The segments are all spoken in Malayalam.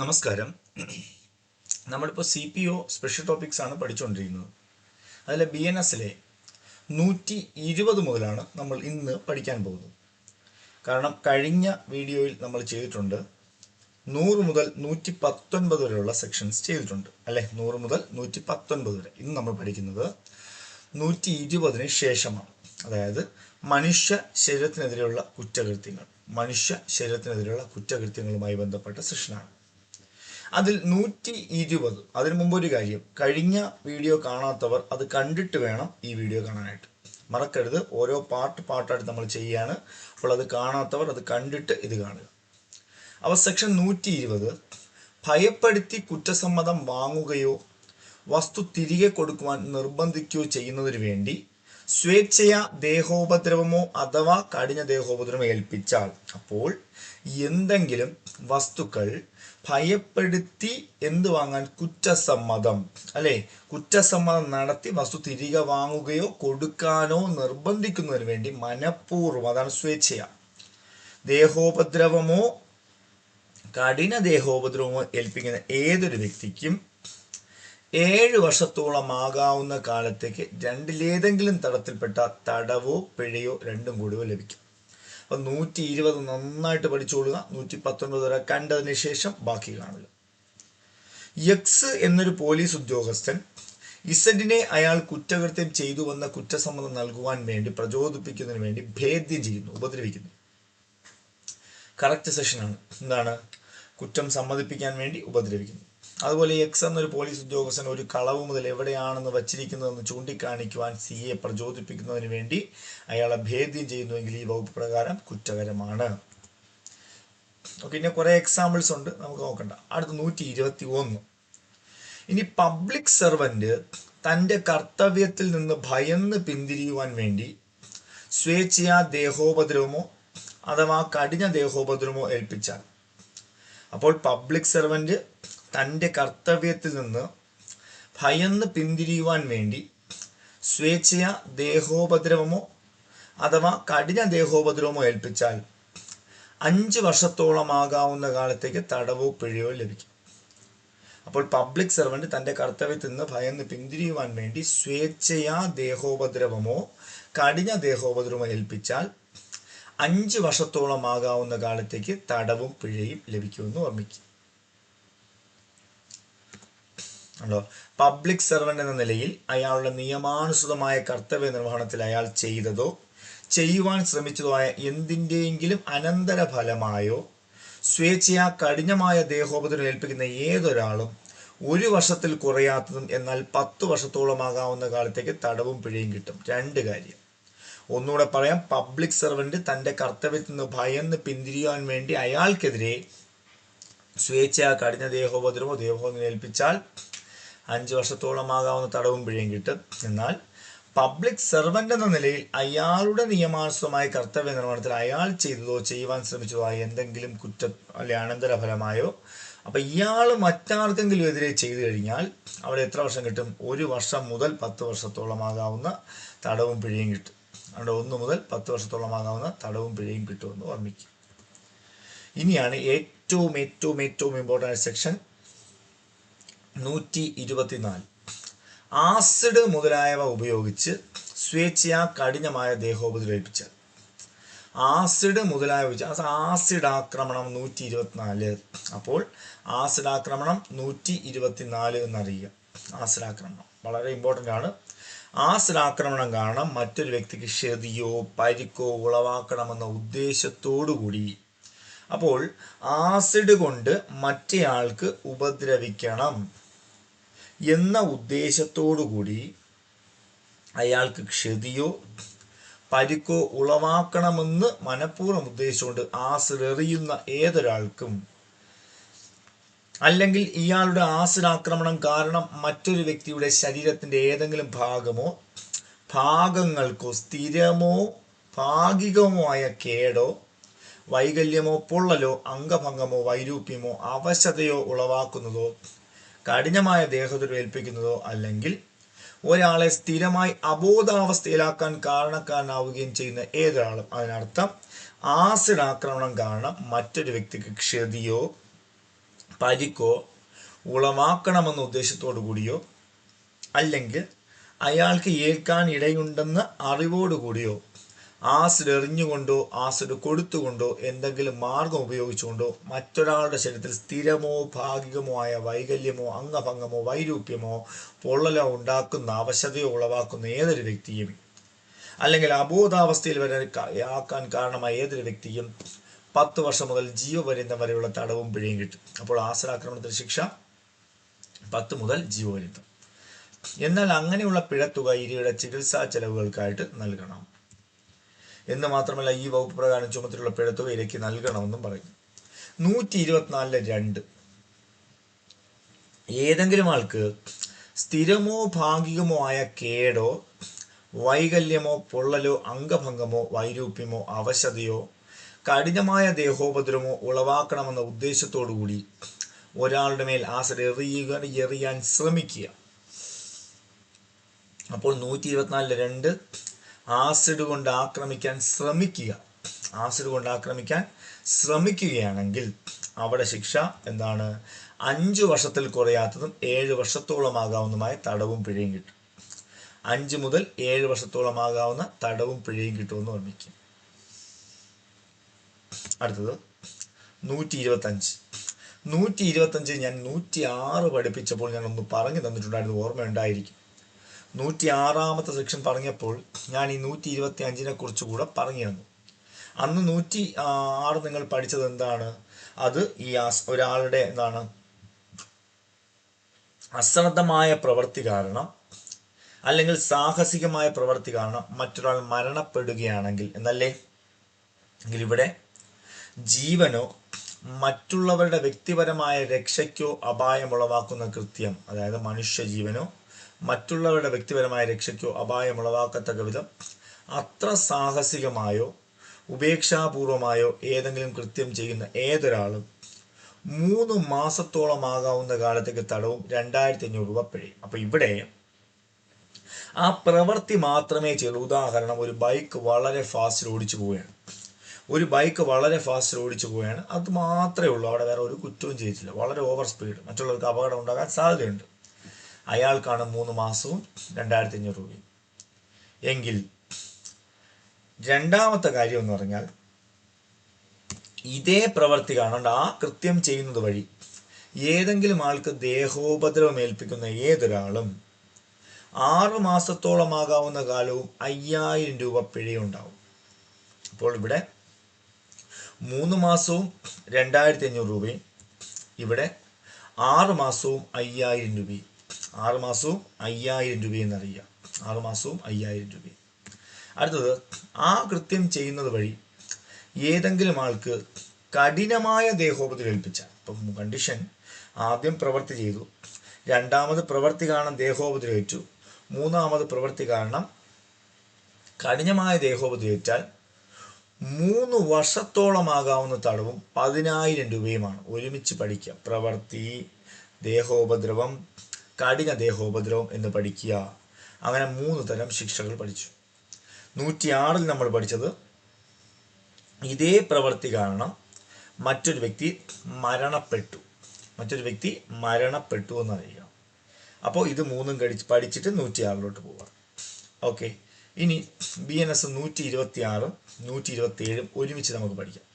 നമസ്കാരം. നമ്മളിപ്പോൾ CPO സ്പെഷ്യൽ ടോപ്പിക്സ് ആണ് പഠിച്ചുകൊണ്ടിരിക്കുന്നത്. അതിൽ BNSലെ 120 മുതലാണ് നമ്മൾ ഇന്ന് പഠിക്കാൻ പോകുന്നത്. കാരണം കഴിഞ്ഞ വീഡിയോയിൽ നമ്മൾ ചെയ്തിട്ടുണ്ട് 100 മുതൽ 119 വരെയുള്ള സെക്ഷൻസ് ചെയ്തിട്ടുണ്ട് അല്ലേ. 100 മുതൽ 119 വരെ. ഇന്ന് നമ്മൾ പഠിക്കുന്നത് 120 ശേഷമാണ്. അതായത് മനുഷ്യ ശരീരത്തിനെതിരെയുള്ള കുറ്റകൃത്യങ്ങളുമായി ബന്ധപ്പെട്ട സെഷനാണ്. അതിൽ 120. അതിനു മുമ്പ് ഒരു കാര്യം, കഴിഞ്ഞ വീഡിയോ കാണാത്തവർ അത് കണ്ടിട്ട് വേണം ഈ വീഡിയോ കാണാനായിട്ട്. മറക്കരുത്, ഓരോ പാർട്ടായിട്ട് നമ്മൾ ചെയ്യാണ്. അപ്പോൾ അത് കാണാത്തവർ അത് കണ്ടിട്ട് ഇത് കാണുക. അപ്പോൾ സെക്ഷൻ 120, ഭയപ്പെടുത്തി കുറ്റസമ്മതം വാങ്ങുകയോ വസ്തു തിരികെ കൊടുക്കുവാൻ നിർബന്ധിക്കുകയോ ചെയ്യുന്നതിന് വേണ്ടി സ്വേച്ഛയാ ദേഹോപദ്രവമോ അഥവാ കഠിന ദേഹോപദ്രവമോ ഏൽപ്പിച്ചാൽ, അപ്പോൾ എന്തെങ്കിലും വസ്തുക്കൾ ഭയപ്പെടുത്തി എന്ത് വാങ്ങാൻ, കുറ്റസമ്മതം അല്ലെ, കുറ്റസമ്മതം നടത്തി വസ്തു തിരികെ വാങ്ങുകയോ കൊടുക്കാനോ നിർബന്ധിക്കുന്നതിന് വേണ്ടി മനഃപൂർവ്വം, അതാണ് സ്വേച്ഛയ, ദേഹോപദ്രവമോ കഠിന ദേഹോപദ്രവമോ ഏൽപ്പിക്കുന്ന ഏതൊരു വ്യക്തിക്കും 7 വർഷത്തോളം ആകാവുന്ന കാലത്തേക്ക് രണ്ടിലേതെങ്കിലും തരത്തിൽപ്പെട്ട തടവോ പിഴയോ രണ്ടും കൂടിയോ ലഭിക്കും. അപ്പം 120 നന്നായിട്ട് പഠിച്ചുകൊള്ളുക. 119 വരെ കണ്ടതിന് ശേഷം ബാക്കി കാണുക. എക്സ് എന്നൊരു പോലീസ് ഉദ്യോഗസ്ഥൻ ഇസഡിനെ അയാൾ കുറ്റകൃത്യം ചെയ്തുവെന്ന കുറ്റസമ്മതം നൽകുവാൻ വേണ്ടി പ്രചോദിപ്പിക്കുന്നതിന് വേണ്ടി ഭേദ്യം ചെയ്യുന്നു, ഉപദ്രവിക്കുന്നു. കറക്റ്റ് സെഷനാണ്. എന്താണ്? കുറ്റം സമ്മതിപ്പിക്കാൻ വേണ്ടി ഉപദ്രവിക്കുന്നു. അതുപോലെ എക്സ് എന്നൊരു പോലീസ് ഉദ്യോഗസ്ഥൻ ഒരു കളവ് മുതൽ എവിടെയാണെന്ന് വച്ചിരിക്കുന്നതെന്ന് ചൂണ്ടിക്കാണിക്കുവാൻ സിയെ പ്രചോദിപ്പിക്കുന്നതിന് വേണ്ടി അയാളെ ഭേദ്യം ചെയ്യുന്നുവെങ്കിൽ ഈ വകുപ്പ് പ്രകാരം കുറ്റകരമാണ്. പിന്നെ കുറെ എക്സാമ്പിൾസ് ഉണ്ട്, നമുക്ക് നോക്കണ്ട. അടുത്ത 121. ഇനി പബ്ലിക് സർവന്റ് തൻ്റെ കർത്തവ്യത്തിൽ നിന്ന് ഭയന്ന് പിന്തിരിയുവാൻ വേണ്ടി സ്വേച്ഛയാ ദേഹോപദ്രവമോ അഥവാ കഠിന ദേഹോപദ്രവമോ ഏൽപ്പിച്ചാൽ, അപ്പോൾ പബ്ലിക് സർവന്റ് തൻ്റെ കർത്തവ്യത്തിൽ നിന്ന് ഭയന്ന് പിന്തിരിയുവാൻ വേണ്ടി സ്വേച്ഛയാ ദേഹോപദ്രവമോ അഥവാ കഠിന ദേഹോപദ്രവമോ ഏൽപ്പിച്ചാൽ 5 വർഷത്തോളമാകാവുന്ന കാലത്തേക്ക് തടവോ പിഴയോ ലഭിക്കും. അപ്പോൾ പബ്ലിക് സർവന്റ് തൻ്റെ കർത്തവ്യത്തിൽ നിന്ന് ഭയന്ന് പിന്തിരിയുവാൻ വേണ്ടി സ്വേച്ഛയാ ദേഹോപദ്രവമോ കഠിന ദേഹോപദ്രവമോ ഏൽപ്പിച്ചാൽ 5 വർഷത്തോളമാകാവുന്ന കാലത്തേക്ക് തടവും പിഴയും ലഭിക്കുമെന്ന് ഓർമ്മിക്കും. പബ്ലിക് സർവന്റ് എന്ന നിലയിൽ അയാളുടെ നിയമാനുസൃതമായ കർത്തവ്യ നിർവഹണത്തിൽ അയാൾ ചെയ്തതോ ചെയ്യുവാൻ ശ്രമിച്ചതോ ആയ എന്തിൻ്റെയെങ്കിലും അനന്തരഫലമായോ സ്വേച്ഛയാ കഠിനമായ ദേഹോപദ്രവം ഏൽപ്പിക്കുന്ന ഏതൊരാളും 1 വർഷത്തിൽ കുറയാത്തതും എന്നാൽ 10 വർഷത്തോളമാകാവുന്ന കാലത്തേക്ക് തടവും പിഴയും കിട്ടും. 2 കാര്യം. ഒന്നുകൂടെ പറയാം. പബ്ലിക് സർവന്റ് തൻ്റെ കർത്തവ്യത്തിൽ നിന്ന് ഭയന്ന് പിന്തിരിയാൻ വേണ്ടി അയാൾക്കെതിരെ സ്വേച്ഛയാ കഠിന ദേഹോപദ്രവം ഏൽപ്പിച്ചാൽ 5 വർഷത്തോളമാകാവുന്ന തടവും പിഴയും കിട്ടും. എന്നാൽ പബ്ലിക് സർവന്റ് എന്ന നിലയിൽ അയാളുടെ നിയമാനുസൃതമായ കർത്തവ്യ നിർവഹണത്തിൽ അയാൾ ചെയ്തതോ ചെയ്യുവാൻ ശ്രമിച്ചതോ ആയ എന്തെങ്കിലും കുറ്റ അല്ലെ അനന്തരഫലമായോ, അപ്പം ഇയാൾ മറ്റാർക്കെങ്കിലും എതിരെ ചെയ്തു കഴിഞ്ഞാൽ അവിടെ എത്ര വർഷം കിട്ടും? 1 വർഷം മുതൽ 10 വർഷത്തോളമാകാവുന്ന തടവും പിഴയും കിട്ടും. അവിടെ 1 മുതൽ 10 വർഷത്തോളമാകാവുന്ന തടവും പിഴയും കിട്ടുമെന്ന് ഓർമ്മിക്കും. ഇനിയാണ് ഏറ്റവും ഇമ്പോർട്ടൻ്റ് സെക്ഷൻ 124. ആസിഡ് മുതലായവ ഉപയോഗിച്ച് സ്വേച്ഛയാ കഠിനമായ ദേഹോപദ്രവം ഏൽപ്പിച്ചാൽ. ആസിഡ് മുതലായവ ആസിഡ് ആക്രമണം 124. അപ്പോൾ ആസിഡ് ആക്രമണം 124 എന്നറിയുക. ആസിഡ് ആക്രമണം വളരെ ഇമ്പോർട്ടൻ്റ് ആണ്. ആസിഡ് ആക്രമണം കാരണം മറ്റൊരു വ്യക്തിക്ക് ക്ഷതിയോ പരിക്കോ ഉളവാക്കണമെന്ന ഉദ്ദേശത്തോടു കൂടി, അപ്പോൾ ആസിഡ് കൊണ്ട് മറ്റേയാൾക്ക് ഉപദ്രവിക്കണം എന്ന ഉദ്ദേശത്തോടു കൂടി അയാൾക്ക് ക്ഷതിയോ പരിക്കോ ഉളവാക്കണമെന്ന് മനഃപൂർവ്വം ഉദ്ദേശിച്ചുകൊണ്ട് ആസിഡ് എറിയുന്ന ഏതൊരാൾക്കും, അല്ലെങ്കിൽ ഇയാളുടെ ആസിഡ് ആക്രമണം കാരണം മറ്റൊരു വ്യക്തിയുടെ ശരീരത്തിൻ്റെ ഏതെങ്കിലും ഭാഗങ്ങൾക്കോ സ്ഥിരമോ ഭാഗികമോ ആയ കേടോ വൈകല്യമോ പൊള്ളലോ അംഗഭംഗമോ വൈരൂപ്യമോ അവശതയോ ഉളവാക്കുന്നതോ കഠിനമായ ദേഹോപദ്രവം ഏൽപ്പിക്കുന്നതോ അല്ലെങ്കിൽ ഒരാളെ സ്ഥിരമായി അബോധാവസ്ഥയിലാക്കാൻ കാരണക്കാരനാവുകയും ചെയ്യുന്ന ഏതൊരാളും, അതിനർത്ഥം ആസിഡ് ആക്രമണം കാരണം മറ്റൊരു വ്യക്തിക്ക് ക്ഷതിയോ പരിക്കോ ഉളവാക്കണമെന്ന ഉദ്ദേശത്തോടു കൂടിയോ അല്ലെങ്കിൽ അയാൾക്ക് ഏൽക്കാൻ ഇടയുണ്ടെന്ന് അറിവോടുകൂടിയോ ആസിഡ് എറിഞ്ഞുകൊണ്ടോ ആസിഡ് കൊടുത്തുകൊണ്ടോ എന്തെങ്കിലും മാർഗം ഉപയോഗിച്ചുകൊണ്ടോ മറ്റൊരാളുടെ ശരീരത്തിൽ സ്ഥിരമോ ഭാഗികമോ ആയ വൈകല്യമോ അംഗഭംഗമോ വൈരൂപ്യമോ പൊള്ളലോ ഉണ്ടാക്കുന്ന അവശതയോ ഉളവാക്കുന്ന ഏതൊരു വ്യക്തിയും അല്ലെങ്കിൽ അബോധാവസ്ഥയിൽ വരെ ആക്കാൻ കാരണമായ ഏതൊരു വ്യക്തിയും 10 വർഷം മുതൽ ജീവപര്യന്തം വരെയുള്ള തടവും പിഴയും കിട്ടും. അപ്പോൾ ആശ്രയാക്രമണത്തിന് ശിക്ഷ 10 മുതൽ ജീവപര്യന്തം. എന്നാൽ അങ്ങനെയുള്ള പിഴത്തുക ഇരയുടെ ചികിത്സാ ചെലവുകൾക്കായിട്ട് നൽകണം എന്ന് മാത്രമല്ല ഈ വകുപ്പ് പ്രകാരം ചുമത്തിലുള്ള പിഴത്തുക ഇരയ്ക്ക് നൽകണമെന്നും പറയുന്നു. 124(2) ഏതെങ്കിലും ആൾക്ക് സ്ഥിരമോ ഭാഗികമോ ആയ കേടോ വൈകല്യമോ പൊള്ളലോ അംഗഭംഗമോ വൈരൂപ്യമോ അവശതയോ കഠിനമായ ദേഹോപദ്രവമോ ഉളവാക്കണമെന്ന ഉദ്ദേശത്തോടുകൂടി ഒരാളുടെ മേൽ ആസിഡ് എറിയാൻ ശ്രമിക്കുക. അപ്പോൾ 124(2) ആസിഡ് കൊണ്ട് ആക്രമിക്കാൻ ശ്രമിക്കുകയാണെങ്കിൽ അവിടെ ശിക്ഷ എന്താണ്? 5 വർഷത്തിൽ കുറയാത്തതും 7 വർഷത്തോളമാകാവുന്നതുമായ തടവും പിഴയും കിട്ടും. 5 മുതൽ 7 വർഷത്തോളമാകാവുന്ന തടവും പിഴയും കിട്ടുമെന്ന് ഓർമ്മിക്കും. അടുത്തത് 125 ഞാൻ 106 പഠിപ്പിച്ചപ്പോൾ ഞാൻ ഒന്ന് പറഞ്ഞു തന്നിട്ടുണ്ടായിരുന്നു, ഓർമ്മയുണ്ടായിരിക്കും. 106ാമത്തെ സെക്ഷൻ പറഞ്ഞപ്പോൾ ഞാൻ ഈ 125 കുറിച്ച് കൂടെ പറഞ്ഞു തന്നു. അന്ന് 106 നിങ്ങൾ പഠിച്ചത് എന്താണ്? അത് ഈ ഒരാളുടെ എന്താണ് അശ്രദ്ധമായ പ്രവൃത്തി കാരണം അല്ലെങ്കിൽ സാഹസികമായ പ്രവൃത്തി കാരണം മറ്റൊരാൾ മരണപ്പെടുകയാണെങ്കിൽ എന്നല്ലേ. എങ്കിൽ ഇവിടെ ജീവനോ മറ്റുള്ളവരുടെ വ്യക്തിപരമായ രക്ഷയ്ക്കോ അപായമുളവാക്കുന്ന കൃത്യം, അതായത് മനുഷ്യജീവനോ മറ്റുള്ളവരുടെ വ്യക്തിപരമായ രക്ഷയ്ക്കോ അപായമുളവാക്കത്തക്ക വിധം അത്ര സാഹസികമായോ ഉപേക്ഷാപൂർവമായോ ഏതെങ്കിലും കൃത്യം ചെയ്യുന്ന ഏതൊരാളും 3 മാസത്തോളമാകാവുന്ന കാലത്തേക്ക് തടവും 2500 രൂപ പിഴയും. അപ്പോൾ ഇവിടെ ആ പ്രവൃത്തി മാത്രമേ ചെയ്യൂ. ഉദാഹരണം, ഒരു ബൈക്ക് വളരെ ഫാസ്റ്റിൽ ഓടിച്ചു പോവുകയാണ്. അത് മാത്രമേ ഉള്ളൂ. അവിടെ വേറെ ഒരു കുറ്റവും ചെയ്തിട്ടില്ല. വളരെ ഓവർ സ്പീഡ്, മറ്റുള്ളവർക്ക് അപകടം ഉണ്ടാകാൻ സാധ്യതയുണ്ട്. അയാൾക്കാണ് 3 മാസവും 2500 രൂപയും. എങ്കിൽ രണ്ടാമത്തെ കാര്യം എന്ന് പറഞ്ഞാൽ, ഇതേ പ്രവൃത്തി കാണാണ്ട് ആ കൃത്യം ചെയ്യുന്നത് വഴി ഏതെങ്കിലും ആൾക്ക് ദേഹോപദ്രവം ഏൽപ്പിക്കുന്ന ഏതൊരാളും 6 മാസത്തോളമാകാവുന്ന കാലവും 5000 രൂപ പിഴയുണ്ടാവും. അപ്പോൾ ഇവിടെ 3 മാസവും 2500 രൂപയും, ഇവിടെ 6 മാസവും 5000 രൂപയും. 6 മാസവും 5000 രൂപയും എന്നറിയുക. 6 മാസവും 5000 രൂപയും. അടുത്തത്, ആ കൃത്യം ചെയ്യുന്നത് വഴി ഏതെങ്കിലും ആൾക്ക് കഠിനമായ ദേഹോപദ്രവം ഏൽപ്പിച്ചാൽ, ഇപ്പം കണ്ടീഷൻ ആദ്യം പ്രവൃത്തി ചെയ്തു, രണ്ടാമത് പ്രവൃത്തി കാരണം ദേഹോപദ്രവേറ്റു, മൂന്നാമത് പ്രവൃത്തി കാരണം കഠിനമായ ദേഹോപദ്രവേറ്റാൽ 3 വർഷത്തോളമാകാവുന്ന തടവും 10000 രൂപയുമാണ്. ഒരുമിച്ച് പഠിക്കുക. പ്രവൃത്തി, ദേഹോപദ്രവം, കഠിന ദേഹോപദ്രവം എന്ന് പഠിക്കുക. അങ്ങനെ 3 തരം ശിക്ഷകൾ പഠിച്ചു. 106 നമ്മൾ പഠിച്ചത് ഇതേ പ്രവൃത്തി കാരണം മറ്റൊരു വ്യക്തി മരണപ്പെട്ടു എന്നറിയുക. അപ്പോൾ ഇത് 3ഉം പഠിച്ചിട്ട് 106 പോവാം. ഓക്കെ, ഇനി BNS 126 127 ഒരുമിച്ച് നമുക്ക് പഠിക്കാം.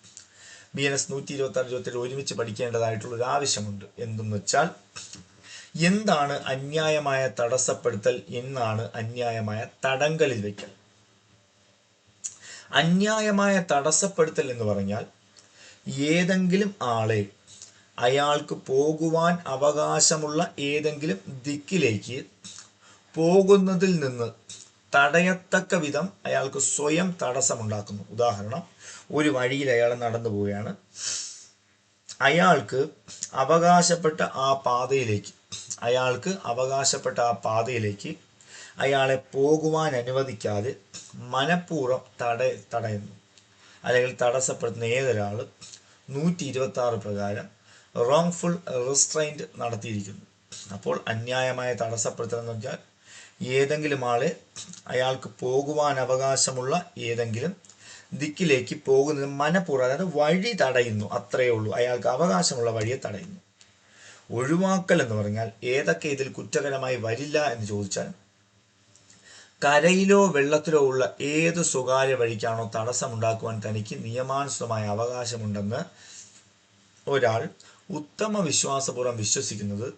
BNS 126 127 ഒരുമിച്ച് പഠിക്കേണ്ടതായിട്ടുള്ളൊരു ആവശ്യമുണ്ട്. എന്തെന്ന് വെച്ചാൽ, എന്താണ് അന്യായമായ തടസ്സപ്പെടുത്തൽ, എന്നാണ് അന്യായമായ തടങ്കലിൽ വയ്ക്കൽ. അന്യായമായ തടസ്സപ്പെടുത്തൽ എന്ന് പറഞ്ഞാൽ, ഏതെങ്കിലും ആളെ അയാൾക്ക് പോകുവാൻ അവകാശമുള്ള ഏതെങ്കിലും ദിക്കിലേക്ക് പോകുന്നതിൽ നിന്ന് തടയത്തക്ക വിധം അയാൾക്ക് സ്വയം തടസ്സമുണ്ടാക്കുന്നു. ഉദാഹരണം, ഒരു വഴിയിൽ അയാൾ നടന്നു പോവുകയാണ്. അയാൾക്ക് അവകാശപ്പെട്ട ആ പാതയിലേക്ക് അയാളെ പോകുവാൻ അനുവദിക്കാതെ മനഃപൂർവ്വം തടയുന്നു അല്ലെങ്കിൽ തടസ്സപ്പെടുത്തുന്ന ഏതൊരാൾ 126 പ്രകാരം റോങ്ഫുൾ റിസ്ട്രെയിൻറ്റ് നടത്തിയിരിക്കുന്നു. അപ്പോൾ അന്യായമായ തടസ്സപ്പെടുത്തൽ എന്ന് വെച്ചാൽ, ഏതെങ്കിലും ആളെ അയാൾക്ക് പോകുവാൻ അവകാശമുള്ള ഏതെങ്കിലും ദിക്കിലേക്ക് പോകുന്നത് മനഃപൂർവ്വം, അതായത് വഴി തടയുന്നു, അത്രയേ ഉള്ളൂ. അയാൾക്ക് അവകാശമുള്ള വഴിയെ തടയുന്നു. ഒഴിവാക്കൽ എന്ന് പറഞ്ഞാൽ ഏതൊക്കെ ഇതിൽ കുറ്റകരമായി വരില്ല എന്ന് ചോദിച്ചാൽ, കരയിലോ വെള്ളത്തിലോ ഉള്ള ഏത് സ്വകാര്യ വഴിക്കാണോ തടസ്സമുണ്ടാക്കുവാൻ തനിക്ക് നിയമാനുസൃതമായ അവകാശമുണ്ടെന്ന് ഒരാൾ ഉത്തമ വിശ്വാസപൂർവ്വം വിശ്വസിക്കുന്നത്,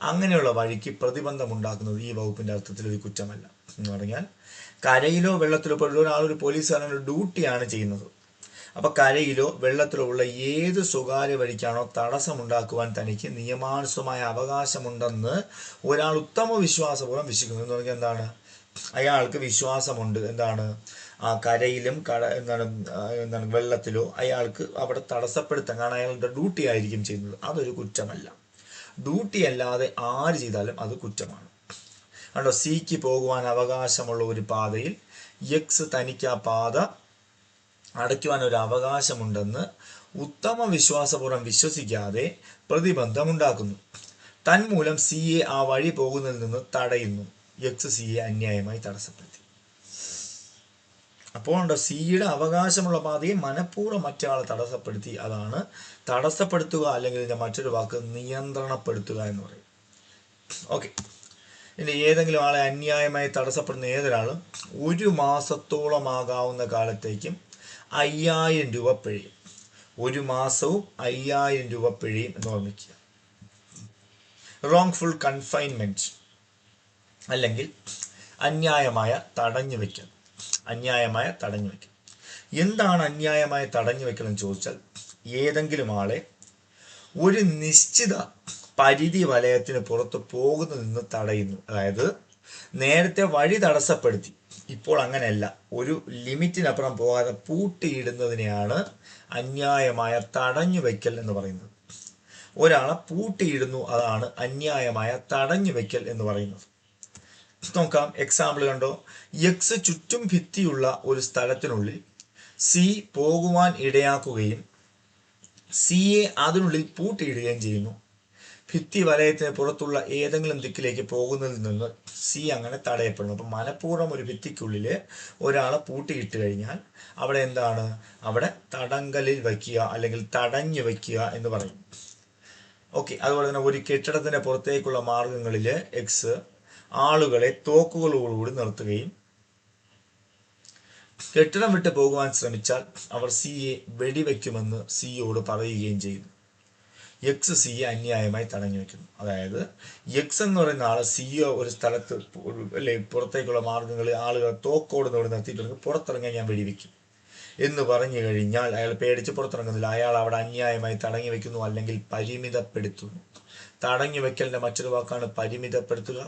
അങ്ങനെയുള്ള വഴിക്ക് പ്രതിബന്ധമുണ്ടാക്കുന്നത് ഈ വകുപ്പിന്റെ അർത്ഥത്തിൽ ഒരു കുറ്റമല്ല. എന്ന് പറഞ്ഞാൽ കരയിലോ വെള്ളത്തിലോ ഇപ്പോൾ ഒരാൾ ഒരു പോലീസുകാരൻ്റെ ഡ്യൂട്ടിയാണ് ചെയ്യുന്നത്. അപ്പൊ കരയിലോ വെള്ളത്തിലോ ഉള്ള ഏത് സ്വകാര്യ വഴിക്കാണോ തടസ്സമുണ്ടാക്കുവാൻ തനിക്ക് നിയമാനുസൃതമായ അവകാശമുണ്ടെന്ന് ഒരാൾ ഉത്തമ വിശ്വാസപൂർവ്വം വിശ്വസിക്കുന്നു. എന്ന് പറഞ്ഞാൽ എന്താണ്? അയാൾക്ക് വിശ്വാസമുണ്ട്. എന്താണ്? ആ കരയിലും എന്താണ് വെള്ളത്തിലോ അയാൾക്ക് അവിടെ തടസ്സപ്പെടുത്താൻ, കാരണം അയാളുടെ ഡ്യൂട്ടി ആയിരിക്കും ചെയ്യുന്നത്. അതൊരു കുറ്റമല്ല. ഡ്യൂട്ടി അല്ലാതെ ആര് ചെയ്താലും അത് കുറ്റമാണ്. കണ്ടോ, സിക്ക് പോകുവാൻ അവകാശമുള്ള ഒരു പാതയിൽ എക്സ് തനിക്ക് ആ പാത അടയ്ക്കുവാൻ ഒരു അവകാശമുണ്ടെന്ന് ഉത്തമ വിശ്വാസപൂർവ്വം വിശ്വസിക്കാതെ പ്രതിബന്ധമുണ്ടാക്കുന്നു. തന്മൂലം സിയെ ആ വഴി പോകുന്നതിൽ നിന്ന് തടയുന്നു. എക്സ് സിയെ അന്യായമായി തടസ്സപ്പെടുത്തി. അപ്പോൾ ഉണ്ടോ, സിയുടെ അവകാശമുള്ള പാതയെ മനഃപൂർവ്വം മറ്റൊരാളെ തടസ്സപ്പെടുത്തി. അതാണ് തടസ്സപ്പെടുത്തുക, അല്ലെങ്കിൽ ഇതിൻ്റെ മറ്റൊരു വാക്ക് നിയന്ത്രണപ്പെടുത്തുക എന്ന് പറയും. ഓക്കെ, ഇനി ഏതെങ്കിലും ആളെ അന്യായമായി തടസ്സപ്പെടുന്ന ഏതൊരാളും 1 മാസത്തോളമാകാവുന്ന കാലത്തേക്കും 5000 രൂപ പിഴയും. 1 മാസവും 5000 രൂപ പിഴയും എന്ന് ഓർമ്മിക്കുക. റോങ്ഫുൾ കൺഫൈൻമെന്റ് അല്ലെങ്കിൽ അന്യായമായ തടഞ്ഞു വയ്ക്കൽ. അന്യായമായ തടഞ്ഞു വയ്ക്കൽ എന്താണ്? അന്യായമായ തടഞ്ഞു വയ്ക്കൽ എന്ന് ചോദിച്ചാൽ, ഏതെങ്കിലും ആളെ ഒരു നിശ്ചിത പരിധി വലയത്തിന് പുറത്ത് പോകുന്നതിൽ നിന്ന് തടയുന്നു. അതായത് നേരത്തെ വഴി തടസ്സപ്പെടുത്തി, ഇപ്പോൾ അങ്ങനെയല്ല, ഒരു ലിമിറ്റിനപ്പുറം പോകാതെ പൂട്ടിയിടുന്നതിനെയാണ് അന്യായമായ തടഞ്ഞു വയ്ക്കൽ എന്ന് പറയുന്നത്. ഒരാളെ പൂട്ടിയിടുന്നു, അതാണ് അന്യായമായ തടഞ്ഞു വയ്ക്കൽ എന്ന് പറയുന്നത്. നോക്കാം, എക്സാമ്പിൾ കണ്ടോ. എക്സ് ചുറ്റും ഭിത്തിയുള്ള ഒരു സ്ഥലത്തിനുള്ളിൽ സി പോകുവാൻ ഇടയാക്കുകയും സിയെ അതിനുള്ളിൽ പൂട്ടിയിടുകയും ചെയ്യുന്നു. ഭിത്തി വലയത്തിന് പുറത്തുള്ള ഏതെങ്കിലും ദിക്കിലേക്ക് പോകുന്നതിൽ നിന്ന് സി അങ്ങനെ തടയപ്പെടുന്നു. അപ്പം മനഃപൂർവ്വം ഒരു ഭിത്തിക്കുള്ളിൽ ഒരാളെ പൂട്ടിയിട്ട് കഴിഞ്ഞാൽ അവിടെ എന്താണ്? അവിടെ തടങ്കലിൽ വയ്ക്കുക അല്ലെങ്കിൽ തടഞ്ഞു വയ്ക്കുക എന്ന് പറയും. ഓക്കെ, അതുപോലെ തന്നെ ഒരു കെട്ടിടത്തിന്റെ പുറത്തേക്കുള്ള മാർഗങ്ങളിൽ എക്സ് ആളുകളെ തോക്കുകളോടുകൂടി നിർത്തുകയും കെട്ടിടം വിട്ട് പോകുവാൻ ശ്രമിച്ചാൽ അവർ സിയെ വെടിവെക്കുമെന്ന് സിയോട് പറയുകയും ചെയ്യുന്നു. എക്സ് സിയെ അന്യായമായി തടഞ്ഞു വെക്കുന്നു. അതായത് എക്സ് എന്ന് പറയുന്ന ആള് സിയോ ഒരു സ്ഥലത്ത് അല്ലെ പുറത്തേക്കുള്ള മാർഗങ്ങളിൽ ആളുകളെ തോക്കോട് നിർത്തിയിട്ടുണ്ടെങ്കിൽ പുറത്തിറങ്ങാൻ ഞാൻ വെടിവെക്കും എന്ന് പറഞ്ഞു കഴിഞ്ഞാൽ അയാൾ പേടിച്ച് പുറത്തിറങ്ങുന്നില്ല. അയാൾ അവിടെ അന്യായമായി തടഞ്ഞു വെക്കുന്നു അല്ലെങ്കിൽ പരിമിതപ്പെടുത്തുന്നു. തടഞ്ഞു വെക്കലിന്റെ മറ്റൊരു വാക്കാണ് പരിമിതപ്പെടുത്തുക.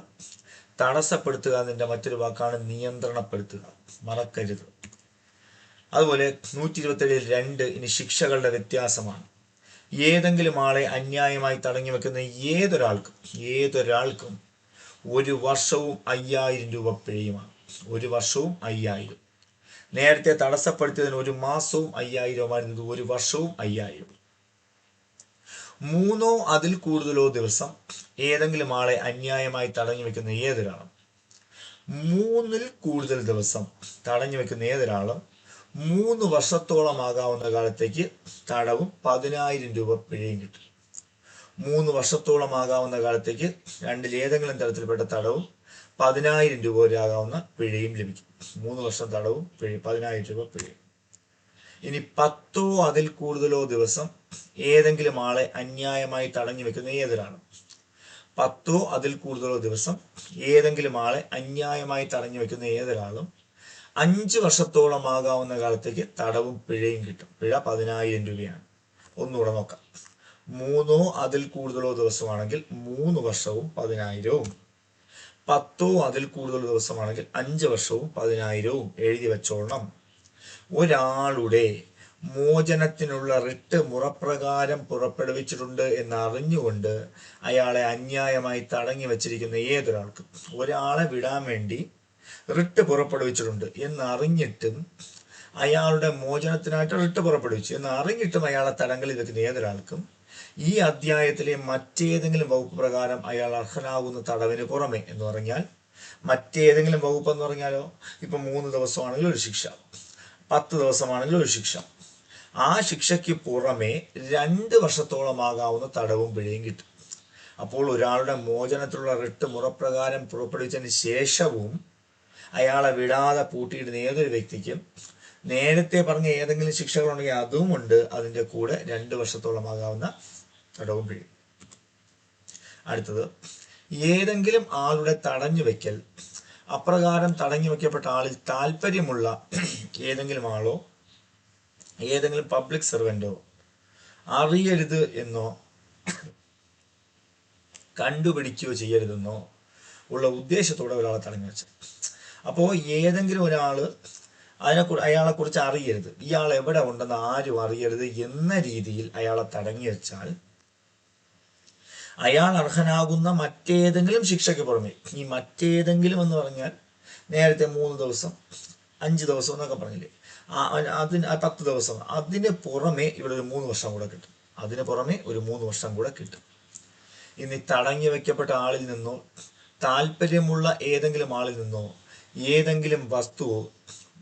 തടസ്സപ്പെടുത്തുക എന്നതിൻ്റെ മറ്റൊരു വാക്കാണ് നിയന്ത്രണപ്പെടുത്തുക. മറക്കരുത്. അതുപോലെ 127(2) ഇനി ശിക്ഷകളുടെ വ്യത്യാസമാണ്. ഏതെങ്കിലും ആളെ അന്യായമായി തടഞ്ഞു വെക്കുന്ന ഏതൊരാൾക്കും 1 വർഷവും 5000 രൂപ പിഴയുമാണ്. 1 വർഷവും 5000. നേരത്തെ തടസ്സപ്പെടുത്തിയതിന് 1 മാസവും 5000 1 വർഷവും 5000. 3 അതിൽ കൂടുതലോ ദിവസം ഏതെങ്കിലും ആളെ അന്യായമായി തടഞ്ഞു വെക്കുന്ന ഏതൊരാളും 3 കൂടുതൽ ദിവസം തടഞ്ഞു വെക്കുന്ന ഏതൊരാളും 3 വർഷത്തോളമാകാവുന്ന കാലത്തേക്ക് തടവും 10000 രൂപ പിഴയും കിട്ടും. 3 വർഷത്തോളമാകാവുന്ന കാലത്തേക്ക് ഏതെങ്കിലും തരത്തിൽപ്പെട്ട തടവും 10000 രൂപ വരെ ആകാവുന്ന പിഴയും ലഭിക്കും. 3 വർഷം തടവും 10000 രൂപ പിഴയും. ഇനി 10 അതിൽ കൂടുതലോ ദിവസം ഏതെങ്കിലും ആളെ അന്യായമായി തടഞ്ഞു വെക്കുന്ന ഏതൊരാളും 10 അതിൽ കൂടുതലോ ദിവസം ഏതെങ്കിലും ആളെ അന്യായമായി തടഞ്ഞു വെക്കുന്ന ഏതൊരാളും 5 വർഷത്തോളമാകാവുന്ന കാലത്തേക്ക് തടവും പിഴയും കിട്ടും. പിഴ 10000 രൂപയാണ്. ഒന്നുകൂടെ നോക്കാം. 3 അതിൽ കൂടുതലോ ദിവസമാണെങ്കിൽ 3 വർഷവും 10000. 10 അതിൽ കൂടുതൽ ദിവസമാണെങ്കിൽ 5 വർഷവും 10000 എഴുതി വെച്ചോളണം. ഒരാളുടെ മോചനത്തിനുള്ള റിട്ട് മുറപ്രകാരം പുറപ്പെടുവിച്ചിട്ടുണ്ട് എന്ന് അറിഞ്ഞുകൊണ്ട് അയാളെ അന്യായമായി തടഞ്ഞു വെച്ചിരിക്കുന്ന ഏതൊരാൾക്കും, ഒരാളെ വിടാൻ വേണ്ടി റിട്ട് പുറപ്പെടുവിച്ചിട്ടുണ്ട് എന്നറിഞ്ഞിട്ടും അയാളുടെ മോചനത്തിനായിട്ട് റിട്ട് പുറപ്പെടുവിച്ചു എന്ന് അറിഞ്ഞിട്ടും അയാളെ തടങ്കലിൽ വെക്കുന്ന ഏതൊരാൾക്കും ഈ അധ്യായത്തിലെ മറ്റേതെങ്കിലും വകുപ്പ് പ്രകാരം അയാൾ അർഹനാകുന്ന തടവിന് പുറമെ എന്ന് പറഞ്ഞാൽ, മറ്റേതെങ്കിലും വകുപ്പ് എന്ന് പറഞ്ഞാലോ, ഇപ്പം 3 ദിവസമാണെങ്കിൽ ഒരു ശിക്ഷ, 10 ദിവസമാണെങ്കിൽ ഒരു ശിക്ഷ, ആ ശിക്ഷയ്ക്ക് പുറമെ 2 വർഷത്തോളമാകാവുന്ന തടവും പിഴയും കിട്ടും. അപ്പോൾ ഒരാളുടെ മോചനത്തിലുള്ള റിട്ട് മുറപ്രകാരം പുറപ്പെടുവിച്ചതിന് ശേഷവും അയാളെ വിടാതെ പൂട്ടിയിടുന്ന ഏതൊരു വ്യക്തിക്കും നേരത്തെ പറഞ്ഞ ഏതെങ്കിലും ശിക്ഷകളുണ്ടെങ്കിൽ അതുമുണ്ട്, അതിൻ്റെ കൂടെ 2 വർഷത്തോളമാകാവുന്ന തടവും പിഴയും. അടുത്തത്, ഏതെങ്കിലും ആളുടെ തടഞ്ഞു വയ്ക്കൽ. അപ്രകാരം തടഞ്ഞു വയ്ക്കപ്പെട്ട ആളിൽ താല്പര്യമുള്ള ഏതെങ്കിലും ആളോ ഏതെങ്കിലും പബ്ലിക് സെർവൻറ്റോ അറിയരുത് എന്നോ കണ്ടുപിടിക്കുകയോ ചെയ്യരുതെന്നോ ഉള്ള ഉദ്ദേശത്തോടെ ഒരാളെ തടഞ്ഞു വെച്ചത്. അപ്പോൾ ഏതെങ്കിലും ഒരാൾ അയാളെക്കുറിച്ച് അറിയരുത്, ഇയാൾ എവിടെ ഉണ്ടെന്ന് ആരും അറിയരുത് എന്ന രീതിയിൽ അയാളെ തടഞ്ഞു വെച്ചാൽ അയാൾ അർഹനാകുന്ന മറ്റേതെങ്കിലും ശിക്ഷയ്ക്ക് പുറമെ, ഈ മറ്റേതെങ്കിലും എന്ന് പറഞ്ഞാൽ നേരത്തെ 3 ദിവസം 5 ദിവസം എന്നൊക്കെ പറഞ്ഞില്ലേ, അതിന് 10 ദിവസം, അതിന് പുറമെ ഇവിടെ ഒരു 3 വർഷം കൂടെ കിട്ടും. അതിന് പുറമെ ഒരു 3 വർഷം കൂടെ കിട്ടും. ഇനി തടഞ്ഞു വെക്കപ്പെട്ട ആളിൽ നിന്നോ താല്പര്യമുള്ള ഏതെങ്കിലും ആളിൽ നിന്നോ ഏതെങ്കിലും വസ്തുവോ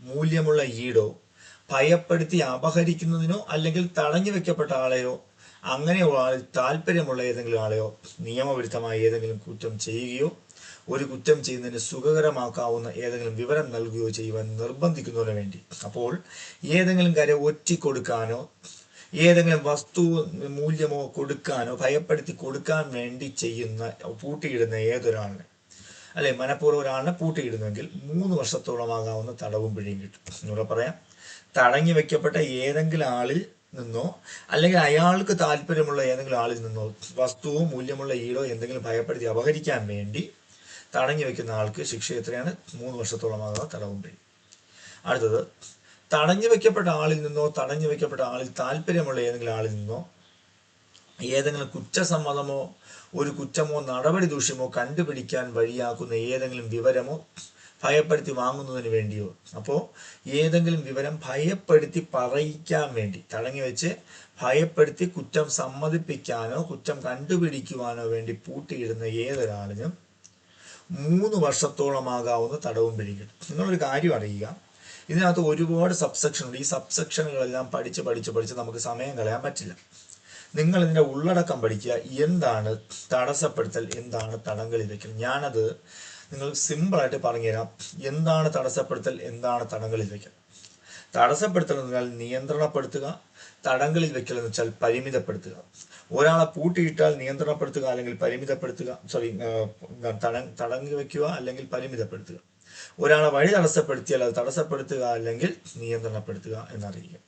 മൂല്യമുള്ള ഈടോ ഭയപ്പെടുത്തി അപഹരിക്കുന്നതിനോ അല്ലെങ്കിൽ തടഞ്ഞു വെക്കപ്പെട്ട ആളെയോ അങ്ങനെയുള്ള താല്പര്യമുള്ള ഏതെങ്കിലും ആളെയോ നിയമവിരുദ്ധമായ ഏതെങ്കിലും കുറ്റം ചെയ്യുകയോ ഒരു കുറ്റം ചെയ്യുന്നതിന് സുഖകരമാക്കാവുന്ന ഏതെങ്കിലും വിവരം നൽകുകയോ ചെയ്യുവാൻ നിർബന്ധിക്കുന്നതിന് വേണ്ടി, അപ്പോൾ ഏതെങ്കിലും കാര്യം ഒറ്റിക്കൊടുക്കാനോ ഏതെങ്കിലും വസ്തു മൂല്യമോ കൊടുക്കാനോ ഭയപ്പെടുത്തി കൊടുക്കാൻ വേണ്ടി പൂട്ടിയിടുന്ന ഏതൊരാളിനെ, അല്ലെ മനഃപൂർവ്വം ഒരാളിനെ പൂട്ടിയിടുന്നെങ്കിൽ 3 വർഷത്തോളമാകാവുന്ന തടവും പിഴയും കിട്ടും. എന്നൂടെ പറയാം, തടഞ്ഞു വെക്കപ്പെട്ട ഏതെങ്കിലും ആളിൽ നിന്നോ അല്ലെങ്കിൽ അയാൾക്ക് താല്പര്യമുള്ള ഏതെങ്കിലും ആളിൽ നിന്നോ വസ്തുവോ മൂല്യമുള്ള ഈടോ എന്തെങ്കിലും ഭയപ്പെടുത്തി അപഹരിക്കാൻ വേണ്ടി തടഞ്ഞു വെക്കുന്ന ആൾക്ക് ശിക്ഷ എത്രയാണ്? 3 വർഷത്തോളമാകാവുന്ന തടവും പിഴയും. അടുത്തത്, തടഞ്ഞു വെക്കപ്പെട്ട ആളിൽ നിന്നോ തടഞ്ഞു വെക്കപ്പെട്ട ആളിൽ താല്പര്യമുള്ള ഏതെങ്കിലും ആളിൽ നിന്നോ ഏതെങ്കിലും കുറ്റസമ്മതമോ ഒരു കുറ്റമോ നടപടി ദൂഷ്യമോ കണ്ടുപിടിക്കാൻ വഴിയാക്കുന്ന ഏതെങ്കിലും വിവരമോ ഭയപ്പെടുത്തി വാങ്ങുന്നതിന് വേണ്ടിയോ, അപ്പോൾ ഏതെങ്കിലും വിവരം ഭയപ്പെടുത്തി പറയിക്കാൻ വേണ്ടി തടഞ്ഞു വെച്ച് ഭയപ്പെടുത്തി കുറ്റം സമ്മതിപ്പിക്കാനോ കുറ്റം കണ്ടുപിടിക്കുവാനോ വേണ്ടി പൂട്ടിയിടുന്ന ഏതൊരാളിനും 3 വർഷത്തോളമാകാവുന്ന തടവും പിഴയും കിട്ടും. നിങ്ങളൊരു കാര്യം അറിയുക, ഇതിനകത്ത് ഒരുപാട് സബ്സെക്ഷൻ ഉണ്ട്. ഈ സബ്സെക്ഷനുകളെല്ലാം പഠിച്ച് നമുക്ക് സമയം കളയാൻ പറ്റില്ല. നിങ്ങൾ ഇതിൻ്റെ ഉള്ളടക്കം പഠിക്കുക. എന്താണ് തടസ്സപ്പെടുത്തൽ, എന്താണ് തടങ്കലിൽ വയ്ക്കൽ. ഞാനത് നിങ്ങൾ സിമ്പിളായിട്ട് പറഞ്ഞുതരാം. എന്താണ് തടസ്സപ്പെടുത്തൽ, എന്താണ് തടങ്കലിൽ വയ്ക്കൽ. തടസ്സപ്പെടുത്തൽ എന്ന് പറഞ്ഞാൽ നിയന്ത്രണപ്പെടുത്തുക, തടങ്കലിൽ വയ്ക്കൽ എന്ന് വെച്ചാൽ പരിമിതപ്പെടുത്തുക. ഒരാളെ പൂട്ടിയിട്ടാൽ നിയന്ത്രണപ്പെടുത്തുക അല്ലെങ്കിൽ പരിമിതപ്പെടുത്തുക, തടങ്കി വയ്ക്കുക അല്ലെങ്കിൽ പരിമിതപ്പെടുത്തുക. ഒരാളെ വഴി തടസ്സപ്പെടുത്തിയാൽ അത് തടസ്സപ്പെടുത്തുക അല്ലെങ്കിൽ നിയന്ത്രണപ്പെടുത്തുക എന്നറിയിക്കുക.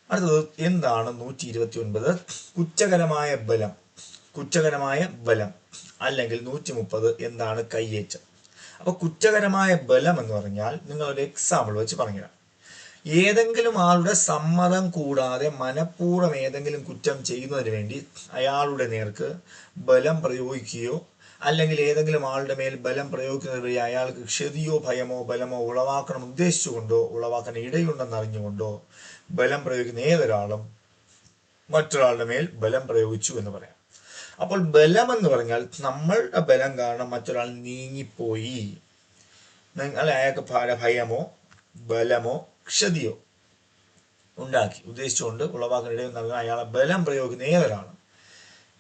അടുത്തത്, എന്താണ് 129? കുറ്റകരമായ ബലം അല്ലെങ്കിൽ 130 എന്താണ് കയ്യേറ്റം. അപ്പോൾ കുറ്റകരമായ ബലം എന്ന് പറഞ്ഞാൽ നിങ്ങളൊരു എക്സാമ്പിൾ വെച്ച് പറഞ്ഞുതരാം. ഏതെങ്കിലും ആളുടെ സമ്മതം കൂടാതെ മനഃപൂർവ്വം ഏതെങ്കിലും കുറ്റം ചെയ്യുന്നതിന് വേണ്ടി അയാളുടെ നേർക്ക് ബലം പ്രയോഗിക്കുകയോ അല്ലെങ്കിൽ ഏതെങ്കിലും ആളുടെ മേൽ ബലം പ്രയോഗിക്കുന്നത് വഴി അയാൾക്ക് ക്ഷതിയോ ഭയമോ ബലമോ ഉളവാക്കണം ഉദ്ദേശിച്ചുകൊണ്ടോ ഉളവാക്കാൻ ഇടയുണ്ടെന്ന് അറിഞ്ഞുകൊണ്ടോ ബലം പ്രയോഗിക്കുന്ന ഏതൊരാളും മറ്റൊരാളുടെ മേൽ ബലം പ്രയോഗിച്ചു എന്ന് പറയാം. അപ്പോൾ ബലം എന്ന് പറഞ്ഞാൽ നമ്മളുടെ ബലം കാരണം മറ്റൊരാൾ നീങ്ങിപ്പോയി, അയാൾക്ക് ഭയമോ ബലമോ ക്ഷതിയോ ഉണ്ടാക്കി ഉദ്ദേശിച്ചുകൊണ്ട് ഉളവാക്കാൻ ഇടയിൽ നൽകാൻ അയാളെ ബലം പ്രയോഗിക്കുന്ന ഏതൊരാളും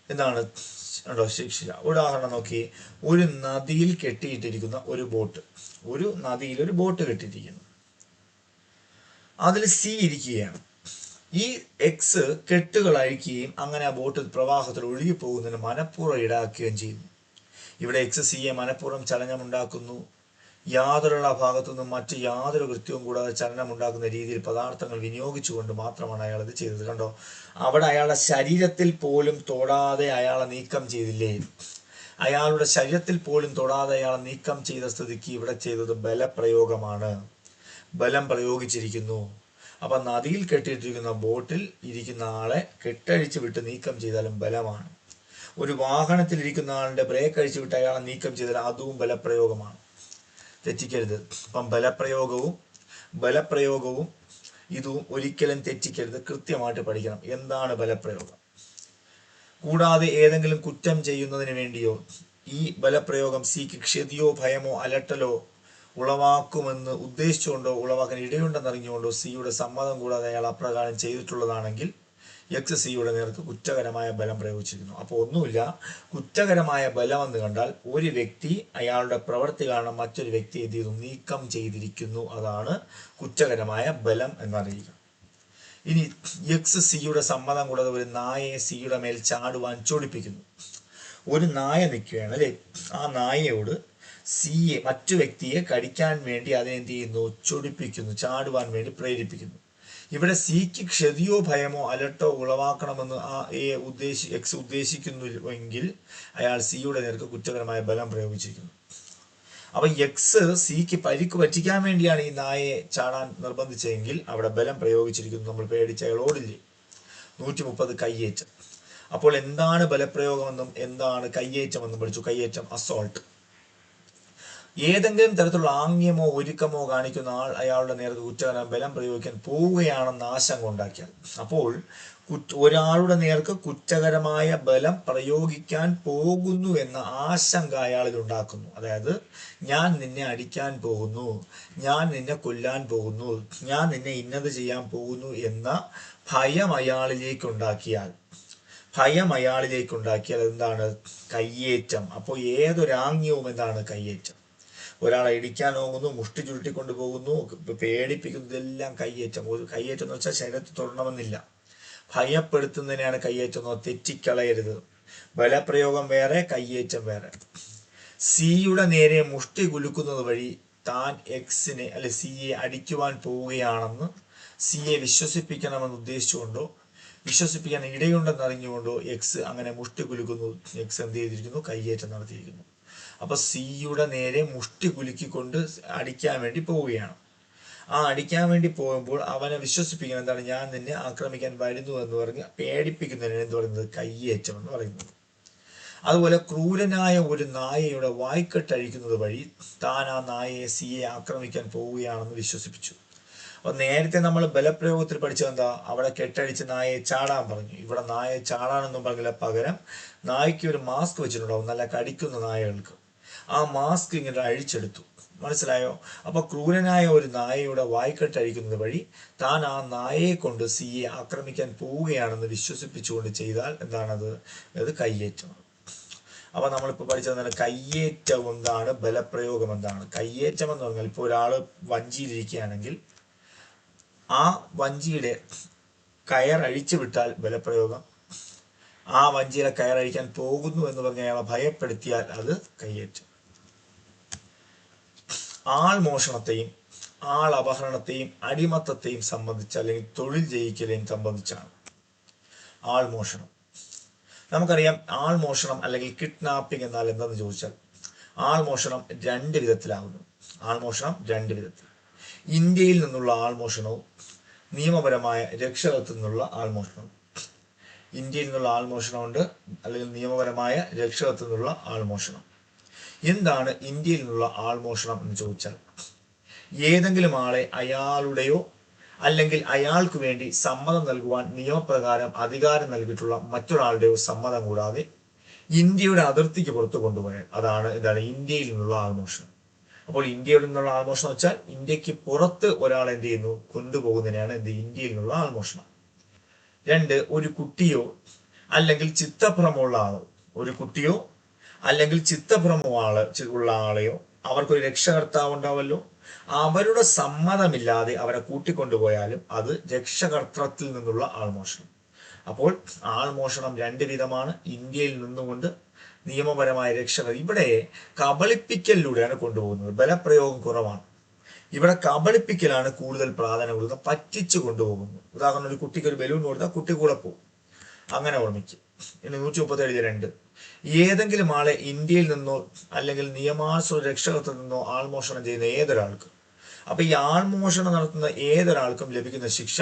എന്താണ് ശിക്ഷ. ഉദാഹരണം നോക്കി, ഒരു നദിയിൽ കെട്ടിയിട്ടിരിക്കുന്ന ഒരു ബോട്ട്, ഒരു നദിയിൽ ഒരു ബോട്ട് കെട്ടിയിരിക്കുന്നു, അതിൽ സി ഇരിക്കുകയാണ്. ഈ എക്സ് കെട്ടുകൾ അഴിക്കുകയും അങ്ങനെ ആ ബോട്ട് പ്രവാഹത്തിൽ ഒഴുകി പോകുന്നതിന് മനഃപൂർവ്വം ഈടാക്കുകയും ചെയ്യുന്നു. ഇവിടെ എക്സ് സിയെ മനഃപൂർവ്വം ചലനമുണ്ടാക്കുന്നു. യാതൊരുള്ള ഭാഗത്തു നിന്നും മറ്റ് യാതൊരു കൃത്യവും കൂടാതെ ചലനമുണ്ടാക്കുന്ന രീതിയിൽ പദാർത്ഥങ്ങൾ വിനിയോഗിച്ചുകൊണ്ട് മാത്രമാണ് അയാൾ ഇത് ചെയ്തത്. കണ്ടോ, അവിടെ അയാളുടെ ശരീരത്തിൽ പോലും തൊടാതെ അയാളെ നീക്കം ചെയ്തില്ലേ? അയാളുടെ ശരീരത്തിൽ പോലും തൊടാതെ അയാളെ നീക്കം ചെയ്ത സ്ഥിതിക്ക് ഇവിടെ ചെയ്തത് ബലപ്രയോഗമാണ്, ബലം പ്രയോഗിച്ചിരിക്കുന്നു. അപ്പൊ നദിയിൽ കെട്ടിയിട്ടിരിക്കുന്ന ബോട്ടിൽ ഇരിക്കുന്ന ആളെ കെട്ടഴിച്ച് വിട്ട് നീക്കം ചെയ്താലും ബലമാണ്. ഒരു വാഹനത്തിലിരിക്കുന്ന ആളുടെ ബ്രേക്ക് അഴിച്ചു വിട്ട് അയാളെ നീക്കം ചെയ്താൽ അതും ബലപ്രയോഗമാണ്. തെറ്റിക്കരുത്. അപ്പം ബലപ്രയോഗവും ഇതും ഒരിക്കലും തെറ്റിക്കരുത്. കൃത്യമായിട്ട് പഠിക്കണം എന്താണ് ബലപ്രയോഗം. കൂടാതെ ഏതെങ്കിലും കുറ്റം ചെയ്യുന്നതിന് വേണ്ടിയോ ഈ ബലപ്രയോഗം സിക്ക് ക്ഷതിയോ ഭയമോ അലട്ടലോ ഉളവാക്കുമെന്ന് ഉദ്ദേശിച്ചുകൊണ്ടോ ഉളവാക്കാൻ ഇടയുണ്ടെന്നറിഞ്ഞുകൊണ്ടോ സിയുടെ സമ്മതം കൂടാതെ അയാൾ അപ്രകാരം ചെയ്തിട്ടുള്ളതാണെങ്കിൽ എക്സ് സിയുടെ നേർക്ക് കുറ്റകരമായ ബലം പ്രയോഗിച്ചിരിക്കുന്നു. അപ്പോൾ ഒന്നുമില്ല, കുറ്റകരമായ ബലം എന്ന് കണ്ടാൽ ഒരു വ്യക്തി അയാളുടെ പ്രവൃത്തി കാരണം മറ്റൊരു വ്യക്തി എന്ത് ചെയ്തു, നീക്കം ചെയ്തിരിക്കുന്നു. അതാണ് കുറ്റകരമായ ബലം എന്നറിയുക. ഇനി എക്സ് സിയുടെ സമ്മതം കൂടാതെ ഒരു നായയെ സിയുടെ മേൽ ചാടുവാൻ ചൊടിപ്പിക്കുന്നു. ഒരു നായ നിൽക്കുകയാണ് അല്ലേ, ആ നായയോട് സിയെ മറ്റു വ്യക്തിയെ കടിക്കാൻ വേണ്ടി അതിനെന്ത് ചെയ്യുന്നു, ചൊടിപ്പിക്കുന്നു, ചാടുവാൻ വേണ്ടി പ്രേരിപ്പിക്കുന്നു. ഇവിടെ സിക്ക് ക്ഷതിയോ ഭയമോ അലട്ടോ ഉളവാക്കണമെന്ന് എക്സ് ഉദ്ദേശിക്കുന്നുവെങ്കിൽ അയാൾ സിയുടെ നേർക്ക് കുറ്റകരമായ ബലം പ്രയോഗിച്ചിരിക്കുന്നു. അപ്പൊ എക്സ് സിക്ക് പരിക്ക് പറ്റിക്കാൻ വേണ്ടിയാണ് ഈ നായയെ ചാടാൻ നിർബന്ധിച്ചതെങ്കിൽ അവിടെ ബലം പ്രയോഗിച്ചിരിക്കുന്നു. നമ്മൾ പേടിച്ച് അയാൾ ഓടില്ലേ. 130 കയ്യേറ്റം. അപ്പോൾ എന്താണ് ബലപ്രയോഗമെന്നും എന്താണ് കയ്യേറ്റമെന്നും പഠിച്ചു. കയ്യേറ്റം അസോൾട്ട്. ഏതെങ്കിലും തരത്തിലുള്ള ആംഗ്യമോ ഒരുക്കമോ കാണിക്കുന്ന ആൾ അയാളുടെ നേർക്ക് കുറ്റകരമായ ബലം പ്രയോഗിക്കാൻ പോവുകയാണെന്ന് ആശങ്ക ഉണ്ടാക്കിയാൽ, അപ്പോൾ ഒരാളുടെ നേർക്ക് കുറ്റകരമായ ബലം പ്രയോഗിക്കാൻ പോകുന്നു എന്ന ആശങ്ക അയാളിൽ ഉണ്ടാക്കുന്നു. അതായത് ഞാൻ നിന്നെ അടിക്കാൻ പോകുന്നു, ഞാൻ നിന്നെ കൊല്ലാൻ പോകുന്നു, ഞാൻ നിന്നെ ഇന്നത് ചെയ്യാൻ പോകുന്നു എന്ന ഭയം അയാളിലേക്കുണ്ടാക്കിയാൽ എന്താണ്, കയ്യേറ്റം. അപ്പോൾ ഏതൊരാംഗ്യവും എന്താണ്, കയ്യേറ്റം. ഒരാളെ ഇടിക്കാൻ പോകുന്നു, മുഷ്ടി ചുരുട്ടിക്കൊണ്ട് പോകുന്നു, പേടിപ്പിക്കുന്നു, ഇതെല്ലാം കയ്യേറ്റം. ഒരു കയ്യേറ്റം എന്ന് വെച്ചാൽ ശരീരത്തിൽ തൊടണമെന്നില്ല, ഭയപ്പെടുത്തുന്നതിനാണ് കയ്യേറ്റം. തെറ്റിക്കളയരുത്. ബലപ്രയോഗം വേറെ, കയ്യേറ്റം വേറെ. സിയുടെ നേരെ മുഷ്ടി കുലുക്കുന്നത് വഴി താൻ എക്സിനെ അല്ലെ സിയെ അടിക്കുവാൻ പോവുകയാണെന്ന് സിയെ വിശ്വസിപ്പിക്കണമെന്ന് ഉദ്ദേശിച്ചുകൊണ്ടോ വിശ്വസിപ്പിക്കാൻ ഇടയുണ്ടെന്ന് അറിഞ്ഞുകൊണ്ടോ എക്സ് അങ്ങനെ മുഷ്ടി കുലുക്കുന്നു. എക്സ് എന്ത് ചെയ്തിരിക്കുന്നു, കയ്യേറ്റം നടത്തിയിരിക്കുന്നു. അപ്പൊ സിയുടെ നേരെ മുഷ്ടി കുലുക്കിക്കൊണ്ട് അടിക്കാൻ വേണ്ടി പോവുകയാണ്. ആ അടിക്കാൻ വേണ്ടി പോകുമ്പോൾ അവനെ വിശ്വസിപ്പിക്കണം, എന്താണ്, ഞാൻ നിന്നെ ആക്രമിക്കാൻ വരുന്നു എന്ന് പറഞ്ഞ് പേടിപ്പിക്കുന്നതിന് എന്ത് പറയുന്നത്, കയ്യേറ്റം എന്ന് പറയുന്നത്. അതുപോലെ ക്രൂരനായ ഒരു നായയുടെ വായ്ക്കെട്ടഴിക്കുന്നത് വഴി താൻ ആ നായയെ സിയെ ആക്രമിക്കാൻ പോവുകയാണെന്ന് വിശ്വസിപ്പിച്ചു. അപ്പൊ നേരത്തെ നമ്മൾ ബലപ്രയോഗത്തിൽ പഠിച്ചത് എന്താ, അവിടെ കെട്ടഴിച്ച് നായയെ ചാടാൻ പറഞ്ഞു. ഇവിടെ നായയെ ചാടാനൊന്നും പറഞ്ഞില്ല, പകരം നായ്ക്ക് ഒരു മാസ്ക് വെച്ചിട്ടുണ്ടാവും, നല്ല കടിക്കുന്ന നായകൾക്ക്. ആ മാസ്ക് ഇങ്ങനെ അഴിച്ചെടുത്തു. മനസ്സിലായോ? അപ്പൊ ക്രൂരനായ ഒരു നായയുടെ വായ്ക്കെട്ടഴിക്കുന്നത് വഴി താൻ ആ നായയെ കൊണ്ട് സിയെ ആക്രമിക്കാൻ പോവുകയാണെന്ന് വിശ്വസിപ്പിച്ചുകൊണ്ട് ചെയ്താൽ എന്താണത്, അത് കയ്യേറ്റമാണ്. അപ്പൊ നമ്മളിപ്പോൾ പഠിച്ചത് കയ്യേറ്റം എന്താണ്, ബലപ്രയോഗം എന്താണ്. കയ്യേറ്റം എന്ന് പറഞ്ഞാൽ ഇപ്പോൾ ഒരാൾ വഞ്ചിയിലിരിക്കുകയാണെങ്കിൽ ആ വഞ്ചിയുടെ കയറഴിച്ചു വിട്ടാൽ ബലപ്രയോഗം. ആ വഞ്ചിയുടെ കയറഴിക്കാൻ പോകുന്നു എന്ന് പറഞ്ഞ് അയാളെ ഭയപ്പെടുത്തിയാൽ അത് കയ്യേറ്റം. ആൾ മോഷണത്തെയും ആൾ അപഹരണത്തെയും അടിമത്തത്തെയും സംബന്ധിച്ച് അല്ലെങ്കിൽ തൊഴിൽ ജയിക്കലെയും സംബന്ധിച്ചാണ് ആൾ മോഷണം. നമുക്കറിയാം, ആൾ മോഷണം അല്ലെങ്കിൽ കിഡ്നാപ്പിംഗ് എന്നാൽ എന്താണെന്ന് ചോദിച്ചാൽ, ആൾ മോഷണം 2 വിധത്തിലാകുന്നു. ആൾ മോഷണം 2 വിധത്തിൽ. ഇന്ത്യയിൽ നിന്നുള്ള ആൾ മോഷണവും നിയമപരമായ രക്ഷകത്വത്തിൽ നിന്നുള്ള ആൾ മോഷണവും. ഇന്ത്യയിൽ നിന്നുള്ള ആൾ മോഷണമുണ്ട്, അല്ലെങ്കിൽ നിയമപരമായ രക്ഷകത്വത്തിൽ നിന്നുള്ള ആൾ മോഷണം. എന്താണ് ഇന്ത്യയിൽ നിന്നുള്ള ആൾ മോഷണം എന്ന് ചോദിച്ചാൽ, ഏതെങ്കിലും ആളെ അയാളുടെയോ അല്ലെങ്കിൽ അയാൾക്ക് വേണ്ടി സമ്മതം നൽകുവാൻ നിയമപ്രകാരം അധികാരം നൽകിയിട്ടുള്ള മറ്റൊരാളുടെയോ സമ്മതം കൂടാതെ ഇന്ത്യയുടെ അതിർത്തിക്ക് പുറത്ത് കൊണ്ടുപോയാൽ എന്താണ് ഇന്ത്യയിൽ നിന്നുള്ള ആൾമോഷണം. അപ്പോൾ ഇന്ത്യയിൽ നിന്നുള്ള ആൾമോഷണം വെച്ചാൽ ഇന്ത്യക്ക് പുറത്ത് ഒരാൾ എന്ത് ചെയ്യുന്നു, കൊണ്ടുപോകുന്നതിനാണ് ഇന്ത്യയിൽ നിന്നുള്ള ആൾമോഷണം. 2, ഒരു കുട്ടിയോ അല്ലെങ്കിൽ ചിത്തഭ്രമമുള്ള ആളോ, ഒരു കുട്ടിയോ അല്ലെങ്കിൽ ഉള്ള ആളെയോ, അവർക്കൊരു രക്ഷകർത്താവ് ഉണ്ടാവല്ലോ, അവരുടെ സമ്മതമില്ലാതെ അവരെ കൂട്ടിക്കൊണ്ടുപോയാലും അത് രക്ഷകർത്തത്തിൽ നിന്നുള്ള ആൾമോഷണം. അപ്പോൾ ആൾമോഷണം 2 വിധമാണ്. ഇന്ത്യയിൽ നിന്നുകൊണ്ട് നിയമപരമായ രക്ഷകർ. ഇവിടെ കബളിപ്പിക്കലിലൂടെയാണ് കൊണ്ടുപോകുന്നത്. ബലപ്രയോഗം കുറവാണ്. ഇവിടെ കബളിപ്പിക്കലാണ് കൂടുതൽ പ്രാധാന്യം കൊടുക്കുന്നത്. പറ്റിച്ചു കൊണ്ടുപോകുന്നു. ഉദാഹരണം, ഒരു കുട്ടിക്ക് ഒരു ബലൂൺ കൊടുത്താൽ കുട്ടി കൂടെ പോകും. അങ്ങനെ ഓർമ്മിക്കും. ഇനി 137(2) ഏതെങ്കിലും ആളെ ഇന്ത്യയിൽ നിന്നോ അല്ലെങ്കിൽ നിയമാനുസൃത രക്ഷകത്വത്തിൽ നിന്നോ ആൾമോഷണം ചെയ്യുന്ന ഏതൊരാൾക്കും, അപ്പൊ ഈ ആൾമോഷണം നടത്തുന്ന ഏതൊരാൾക്കും ലഭിക്കുന്ന ശിക്ഷ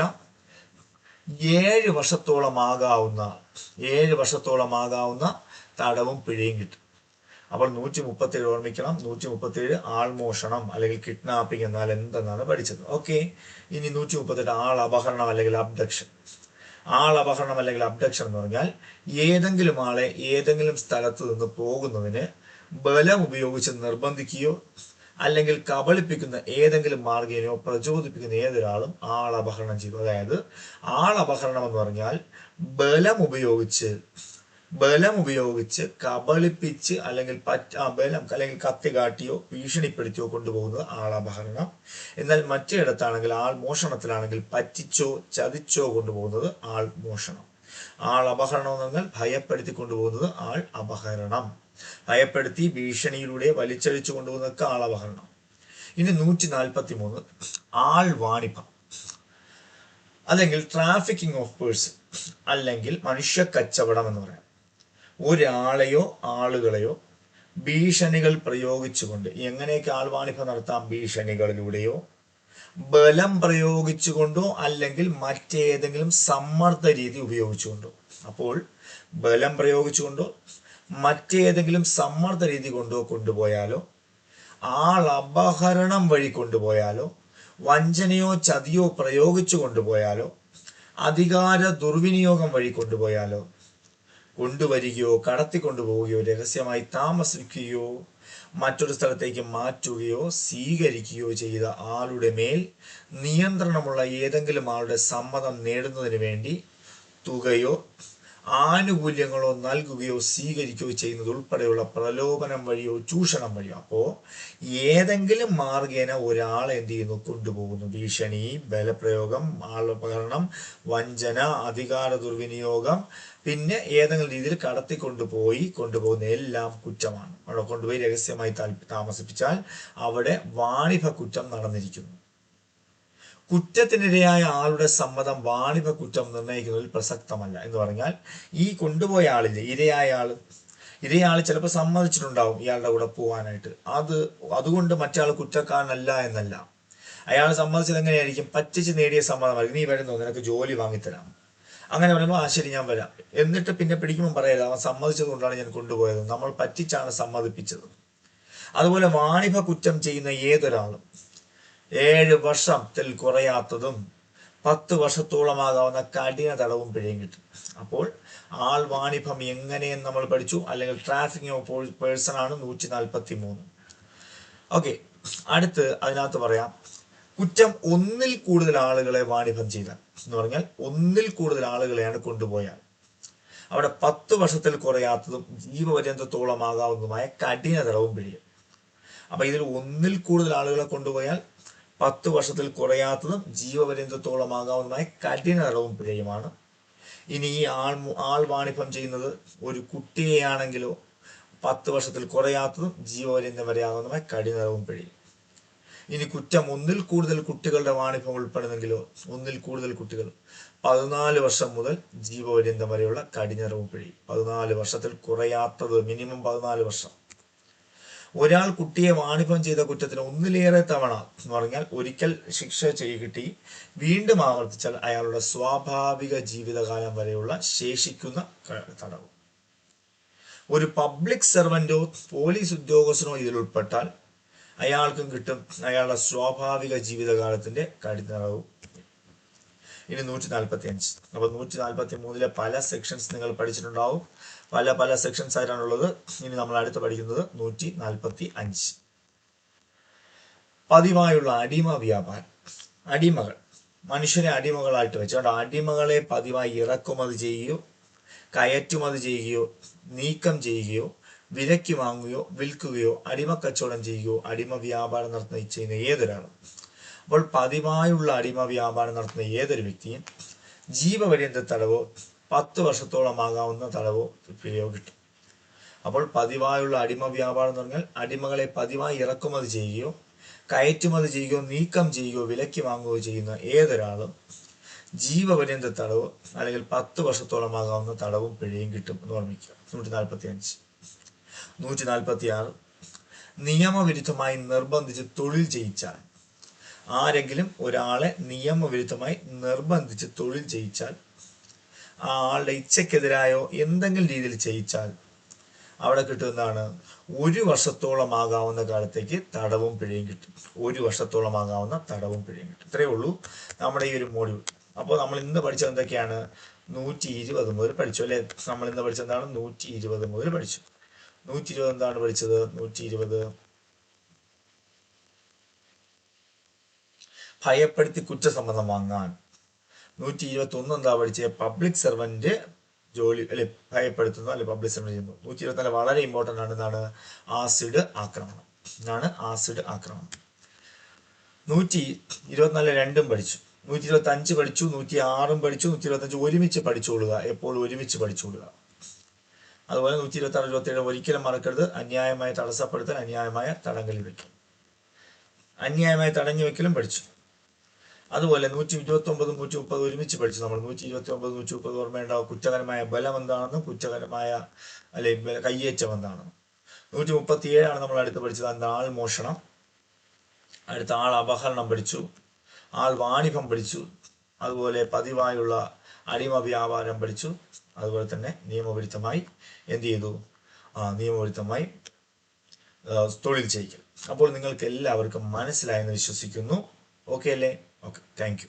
7 വർഷത്തോളമാകാവുന്ന തടവും പിഴയും കിട്ടും. അപ്പോൾ 137 ഓർമ്മിക്കണം. 137 ആൾമോഷണം അല്ലെങ്കിൽ കിഡ്നാപ്പിംഗ് എന്നാൽ എന്തെന്നാണ് പഠിച്ചത്. ഓക്കെ. ഇനി 138 ആൾ അപഹരണം അല്ലെങ്കിൽ അബ്ഡക്ഷൻ. ആൾ അപഹരണം അല്ലെങ്കിൽ അബ്ഡക്ഷൻ എന്ന് പറഞ്ഞാൽ ഏതെങ്കിലും ആളെ ഏതെങ്കിലും സ്ഥലത്ത് നിന്ന് പോകുന്നതിന് ബലം ഉപയോഗിച്ച് നിർബന്ധിക്കുകയോ അല്ലെങ്കിൽ കബളിപ്പിക്കുന്ന ഏതെങ്കിലും മാർഗേനയോ പ്രചോദിപ്പിക്കുന്ന ഏതൊരാളും ആളപഹരണം ചെയ്തു. അതായത് ആളപഹരണം എന്ന് പറഞ്ഞാൽ ബലം ഉപയോഗിച്ച് കബളിപ്പിച്ച് അല്ലെങ്കിൽ ബലം അല്ലെങ്കിൽ കത്തി കാട്ടിയോ ഭീഷണിപ്പെടുത്തിയോ കൊണ്ടുപോകുന്നത് ആളപഹരണം. എന്നാൽ മറ്റേടത്താണെങ്കിൽ ആൾ മോഷണത്തിലാണെങ്കിൽ പറ്റിച്ചോ ചതിച്ചോ കൊണ്ടുപോകുന്നത് ആൾ മോഷണം. ആൾ അപഹരണം എന്ന് പറഞ്ഞാൽ ഭയപ്പെടുത്തി കൊണ്ടുപോകുന്നത് ആൾ അപഹരണം. ഭയപ്പെടുത്തി ഭീഷണിയിലൂടെ വലിച്ചഴിച്ചു കൊണ്ടുപോകുന്നതൊക്കെ ആളപഹരണം. ഇനി 143 ആൾ വാണിഭം അല്ലെങ്കിൽ ട്രാഫിക്കിംഗ് ഓഫ് പേഴ്സൺ അല്ലെങ്കിൽ മനുഷ്യ കച്ചവടം എന്ന് പറയാം. ഒരാളെയോ ആളുകളെയോ ഭീഷണികൾ പ്രയോഗിച്ചുകൊണ്ട് എങ്ങനെയൊക്കെ ആൾവാണിഭം നടത്താം? ഭീഷണികളിലൂടെയോ ബലം പ്രയോഗിച്ചുകൊണ്ടോ അല്ലെങ്കിൽ മറ്റേതെങ്കിലും സമ്മർദ്ദ രീതി ഉപയോഗിച്ചുകൊണ്ടോ. അപ്പോൾ ബലം പ്രയോഗിച്ചുകൊണ്ടോ മറ്റേതെങ്കിലും സമ്മർദ്ദ രീതി കൊണ്ടോ കൊണ്ടുപോയാലോ, ആൾ അപഹരണം വഴി കൊണ്ടുപോയാലോ, വഞ്ചനയോ ചതിയോ പ്രയോഗിച്ചു കൊണ്ടുപോയാലോ, അധികാര ദുർവിനിയോഗം വഴി കൊണ്ടുപോയാലോ, കൊണ്ടുവരികയോ കടത്തിക്കൊണ്ടുപോവുകയോ രഹസ്യമായി താമസിക്കുകയോ മറ്റൊരു സ്ഥലത്തേക്ക് മാറ്റുകയോ സ്വീകരിക്കുകയോ ചെയ്ത ആളുടെ മേൽ നിയന്ത്രണമുള്ള ഏതെങ്കിലും ആളുടെ സമ്മതം നേടുന്നതിന് വേണ്ടി തുകയോ ആനുകൂല്യങ്ങളോ നൽകുകയോ സ്വീകരിക്കുകയോ ചെയ്യുന്നത് ഉൾപ്പെടെയുള്ള പ്രലോഭനം വഴിയോ ചൂഷണം വഴിയോ. അപ്പോൾ ഏതെങ്കിലും മാർഗേന ഒരാളെ എന്ത് ചെയ്യുന്നു? കൊണ്ടുപോകുന്നു. ഭീഷണി, ബലപ്രയോഗം, ആളപഹരണം, വഞ്ചന, അധികാര ദുർവിനിയോഗം, പിന്നെ ഏതെങ്കിലും രീതിയിൽ കൊണ്ടുപോകുന്ന എല്ലാം കുറ്റമാണ്. അവിടെ കൊണ്ടുപോയി രഹസ്യമായി താമസിപ്പിച്ചാൽ അവിടെ വാണിഭ കുറ്റം നടന്നിരിക്കുന്നു. കുറ്റത്തിനിരയായ ആളുടെ സമ്മതം വാണിഭ കുറ്റം നിർണ്ണയിക്കുന്നതിൽ പ്രസക്തമല്ല. എന്ന് പറഞ്ഞാൽ ഈ കൊണ്ടുപോയ ആളില്ലേ, ഇരയാൾ ചിലപ്പോൾ സമ്മതിച്ചിട്ടുണ്ടാവും ഇയാളുടെ കൂടെ പോകാനായിട്ട്. അതുകൊണ്ട് മറ്റയാൾ കുറ്റക്കാരനല്ല എന്നല്ല. അയാൾ സമ്മതിച്ചത് എങ്ങനെയായിരിക്കും? പറ്റിച്ച് നേടിയ സമ്മതമായിരിക്കും. നീ വരുന്നോ, നിനക്ക് ജോലി വാങ്ങിത്തരാം. അങ്ങനെ പറയുമ്പോൾ ശരി ഞാൻ വരാം. എന്നിട്ട് പിന്നെ പിടിക്കുമ്പോൾ പറയല്ല അവൻ സമ്മതിച്ചത് കൊണ്ടാണ് ഞാൻ കൊണ്ടുപോയത്, നമ്മൾ പറ്റിച്ചാണ് സമ്മതിപ്പിച്ചത്. അതുപോലെ വാണിഭ കുറ്റം ചെയ്യുന്ന ഏതൊരാളും 7 വർഷത്തിൽ കുറയാത്തതും 10 വർഷത്തോളമാകാവുന്ന കഠിന തടവും പിഴയും കിട്ടും. അപ്പോൾ ആൾ വാണിഭം എങ്ങനെയെന്ന് നമ്മൾ പഠിച്ചു. അല്ലെങ്കിൽ ട്രാഫിക്കിംഗ് ഓഫ് പേഴ്സൺ ആണ് 143. ഓക്കെ, അടുത്ത് അതിനകത്ത് പറയാം കുറ്റം ഒന്നിൽ കൂടുതൽ ആളുകളെ വാണിഭം ചെയ്താൽ എന്ന് പറഞ്ഞാൽ ഒന്നിൽ കൂടുതൽ ആളുകളെയാണ് കൊണ്ടുപോയാൽ അവിടെ 10 വർഷത്തിൽ കുറയാത്തതും ജീവപര്യന്തത്തോളമാകാവുന്നതുമായ കഠിന തടവും പിഴയും. അപ്പൊ ഇതിൽ ഒന്നിൽ കൂടുതൽ ആളുകളെ കൊണ്ടുപോയാൽ 10 വർഷത്തിൽ കുറയാത്തതും ജീവപര്യന്തത്തോളമാകാവുന്നതുമായ കഠിന തടവും പിഴയുമാണ്. ഇനി ഈ ആൾ വാണിഭം ചെയ്യുന്നത് ഒരു കുട്ടിയെയാണെങ്കിലോ 10 വർഷത്തിൽ കുറയാത്തതും ജീവപര്യന്തം വരെയാകുന്നതുമായ കഠിന തടവും പിഴയും. ഇനി കുറ്റം ഒന്നിൽ കൂടുതൽ കുട്ടികളുടെ വാണിഭം ഉൾപ്പെടുന്നെങ്കിലോ ഒന്നിൽ കൂടുതൽ കുട്ടികൾ 14 വർഷം മുതൽ ജീവപര്യന്തം വരെയുള്ള കഠിന തടവും പിഴയും. 14 വർഷത്തിൽ കുറയാത്തത് മിനിമം 14 വർഷം. ഒരാൾ കുട്ടിയെ വാണിഭം ചെയ്ത കുറ്റത്തിന് ഒന്നിലേറെ തവണ എന്ന് പറഞ്ഞാൽ ഒരിക്കൽ ശിക്ഷ കിട്ടി വീണ്ടും ആവർത്തിച്ചാൽ അയാളുടെ സ്വാഭാവിക ജീവിതകാലം വരെയുള്ള ശേഷിക്കുന്ന തടവ്. ഒരു പബ്ലിക് സെർവന്റോ പോലീസ് ഉദ്യോഗസ്ഥനോ ഇതിൽ ഉൾപ്പെട്ടാൽ അയാൾക്കും കിട്ടും അയാളുടെ സ്വാഭാവിക ജീവിതകാലത്തിന്റെ കഠിന തടവും. ഇനി 145. അപ്പൊ 143 പല സെക്ഷൻസ് നിങ്ങൾ പഠിച്ചിട്ടുണ്ടാവും. പല സെക്ഷൻസ് ആയിട്ടാണുള്ളത്. ഇനി നമ്മൾ അടുത്ത് പഠിക്കുന്നത് 145. പതിവായുള്ള അടിമ വ്യാപാരം. അടിമകൾ, മനുഷ്യരെ അടിമകളായിട്ട് വെച്ചുകൊണ്ട് അടിമകളെ പതിവായി ഇറക്കുമതി ചെയ്യുകയോ കയറ്റുമതി ചെയ്യുകയോ നീക്കം ചെയ്യുകയോ വിലയ്ക്ക് വാങ്ങുകയോ വിൽക്കുകയോ അടിമക്കച്ചവടം ചെയ്യുകയോ അടിമ വ്യാപാരം ചെയ്യുന്ന ഏതൊരാളും. അപ്പോൾ പതിവായുള്ള അടിമ വ്യാപാരം നടത്തുന്ന ഏതൊരു വ്യക്തിയും ജീവപര്യന്ത തടവോ 10 വർഷത്തോളമാകാവുന്ന തടവോ പിഴയോ കിട്ടും. അപ്പോൾ പതിവായുള്ള അടിമ വ്യാപാരം എന്ന് പറഞ്ഞാൽ അടിമകളെ പതിവായി ഇറക്കുമതി ചെയ്യുകയോ കയറ്റുമതി ചെയ്യുകയോ നീക്കം ചെയ്യുകയോ വിലയ്ക്ക് വാങ്ങുകയോ ചെയ്യുന്ന ഏതൊരാളും ജീവപര്യന്ത തടവോ അല്ലെങ്കിൽ 10 വർഷത്തോളമാകാവുന്ന തടവും പിഴയും കിട്ടും എന്ന് ഓർമ്മിക്കുക. 145. 146. നിയമവിരുദ്ധമായി നിർബന്ധിച്ച് തൊഴിൽ ചെയ്യിച്ചാൽ. ആരെങ്കിലും ഒരാളെ നിയമവിരുദ്ധമായി നിർബന്ധിച്ച് തൊഴിൽ ചെയ്യിച്ചാൽ, ആ ആളുടെ ഇച്ഛയ്ക്കെതിരായോ എന്തെങ്കിലും രീതിയിൽ ചെയ്യിച്ചാൽ അവിടെ കിട്ടുന്നതാണ് 1 വർഷത്തോളമാകാവുന്ന കാലത്തേക്ക് തടവും പിഴയും കിട്ടും. 1 വർഷത്തോളമാകാവുന്ന തടവും പിഴയും കിട്ടും. ഇത്രയേ ഉള്ളൂ നമ്മുടെ ഈ ഒരു മോഡ്യൂൾ. അപ്പോൾ നമ്മൾ ഇന്ന് പഠിച്ചത് എന്തൊക്കെയാണ്? 120 മുതൽ പഠിച്ചു അല്ലെ? നമ്മൾ ഇന്ന് പഠിച്ചത് എന്താണ്? 120 മുതൽ പഠിച്ചു. 120 എന്താണ് പഠിച്ചത്? 120 ഭയപ്പെടുത്തി കുറ്റസമ്മതം വാങ്ങാൻ. 121 എന്താ പഠിച്ചത്? പബ്ലിക് സെർവന്റ് ജോലി അല്ലെ ഭയപ്പെടുത്തുന്നു അല്ലെ പബ്ലിക് സെർവന്റ് ചെയ്യുന്നു. 124 വളരെ ഇമ്പോർട്ടൻ്റ് ആണ്. എന്താണ്? ആസിഡ് ആക്രമണം. ആസിഡ് ആക്രമണം. 124 രണ്ടും പഠിച്ചു. 125 പഠിച്ചു. 106 പഠിച്ചു. 125 ഒരുമിച്ച് പഠിച്ചുകൊള്ളുക. എപ്പോഴും ഒരുമിച്ച് പഠിച്ചുകൊള്ളുക. അതുപോലെ 126, 127 ഒരിക്കലും മറക്കരുത്. അന്യായമായി തടസ്സപ്പെടുത്താൻ, അന്യായമായ തടങ്കലിൽ വയ്ക്കും. അന്യായമായി തടഞ്ഞു വെക്കലും പഠിച്ചു. അതുപോലെ 129, 130 ഒരുമിച്ച് പഠിച്ചു നമ്മൾ. 129, 130 ഓർമ്മയുണ്ടാവും. കുറ്റകരമായ ബലം എന്താണെന്നും കുറ്റകരമായ അല്ലെ കയ്യേറ്റം എന്താണെന്നും. 137 നമ്മൾ അടുത്ത് പഠിച്ചത്. എന്താ? ആൾ മോഷണം. അടുത്ത ആൾ അപഹരണം പഠിച്ചു. ആൾ വാണിഭം പഠിച്ചു. അതുപോലെ പതിവായുള്ള അടിമ വ്യാപാരം പഠിച്ചു. അതുപോലെ തന്നെ നിയമവിരുദ്ധമായി എന്ത് ചെയ്തു? നിയമവിരുദ്ധമായി തൊഴിൽ ചെയ്യിക്കൽ. അപ്പോൾ നിങ്ങൾക്ക് എല്ലാവർക്കും മനസ്സിലായെന്ന് വിശ്വസിക്കുന്നു. ഓക്കെ അല്ലേ? Okay, thank you.